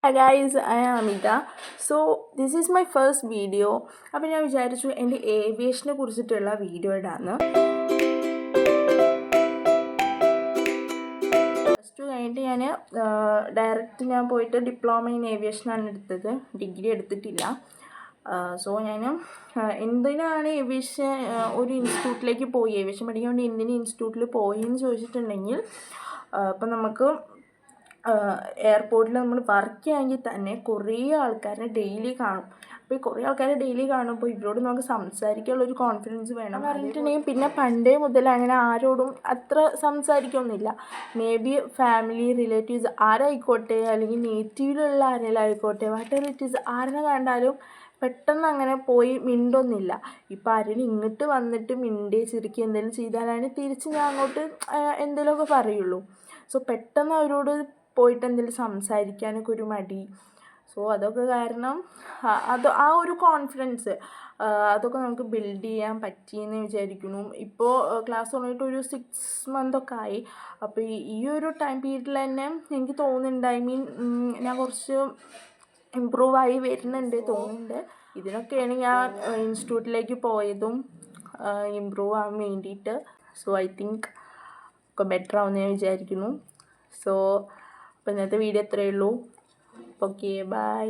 Hi guys, I am Amita. So this is my first video. അപ്പോൾ ഞാൻ വിചാരിച്ചു എൻ്റെ ഏവിയേഷനെ കുറിച്ചിട്ടുള്ള വീഡിയോ ഇടാന്ന്. പ്ലസ് ടു കഴിഞ്ഞിട്ട് ഞാൻ ഡയറക്റ്റ് ഞാൻ പോയിട്ട് ഡിപ്ലോമ ഇൻ ഏവിയേഷനാണ് എടുത്തത്, ഡിഗ്രി എടുത്തിട്ടില്ല. സോ ഞാൻ എന്തിനാണ് ഏവിയേഷൻ ഒരു ഇൻസ്റ്റിറ്റ്യൂട്ടിലേക്ക് പോയി, ഏവിയേഷൻ പഠിക്കാൻ വേണ്ടി എന്തിന് ഇൻസ്റ്റിറ്റ്യൂട്ടിൽ പോയി എന്ന് ചോദിച്ചിട്ടുണ്ടെങ്കിൽ, ഇപ്പം നമുക്ക് എയർപോർട്ടിൽ നമ്മൾ വർക്ക് ചെയ്യാമെങ്കിൽ തന്നെ കുറേ ആൾക്കാരെ ഡെയിലി കാണും. അപ്പോൾ ഈ കുറേ ആൾക്കാരെ ഡെയിലി കാണുമ്പോൾ ഇവരോട് നമുക്ക് സംസാരിക്കാനുള്ളൊരു കോൺഫിഡൻസ് വേണം. പറഞ്ഞിട്ടുണ്ടെങ്കിൽ പിന്നെ പണ്ടേ മുതൽ അങ്ങനെ ആരോടും അത്ര സംസാരിക്കൊന്നുമില്ല. മേ ബി ഫാമിലി റിലേറ്റീവ്സ് ആരായിക്കോട്ടെ, അല്ലെങ്കിൽ നേറ്റീവിലുള്ള ആരെങ്കിലും ആയിക്കോട്ടെ, വാട്ട് ഇറ്റ് ഈസ്, ആരെ കണ്ടാലും പെട്ടെന്ന് അങ്ങനെ പോയി മിണ്ടൊന്നുമില്ല. ഇപ്പോൾ ആരെങ്കിലും ഇങ്ങോട്ട് വന്നിട്ട് മിണ്ടി ചിരിക്കുക എന്തെങ്കിലും ചെയ്താലാണ് തിരിച്ച് ഞാൻ അങ്ങോട്ട് എന്തെങ്കിലുമൊക്കെ പറയുള്ളൂ. സോ പെട്ടെന്ന് അവരോട് പോയിട്ട് എന്തെങ്കിലും സംസാരിക്കാനൊക്കെ ഒരു മടി. സോ അതൊക്കെ കാരണം ആ ഒരു കോൺഫിഡൻസ് അതൊക്കെ നമുക്ക് ബിൽഡ് ചെയ്യാൻ പറ്റിയെന്ന് വിചാരിക്കുന്നു. ഇപ്പോൾ ക്ലാസ് തുടങ്ങിയിട്ട് ഒരു 6 മന്തൊക്കെ ആയി. അപ്പോൾ ഈ ഒരു ടൈം പീരീഡിൽ തന്നെ എനിക്ക് തോന്നുന്നുണ്ട്, ഞാൻ കുറച്ച് ഇമ്പ്രൂവായി വരുന്നുണ്ട് തോന്നുന്നുണ്ട്. ഇതിനൊക്കെയാണ് ഞാൻ ഇൻസ്റ്റിറ്റ്യൂട്ടിലേക്ക് പോയതും ഇമ്പ്രൂവ് ആവാൻ വേണ്ടിയിട്ട്. സോ ഐ തിങ്ക് ഒക്കെ ബെറ്റർ ആവുമെന്ന് ഞാൻ വിചാരിക്കുന്നു. സോ അപ്പോൾ ഇന്നത്തെ വീഡിയോ ഇത്രയേ ഉള്ളൂ. Okay, by.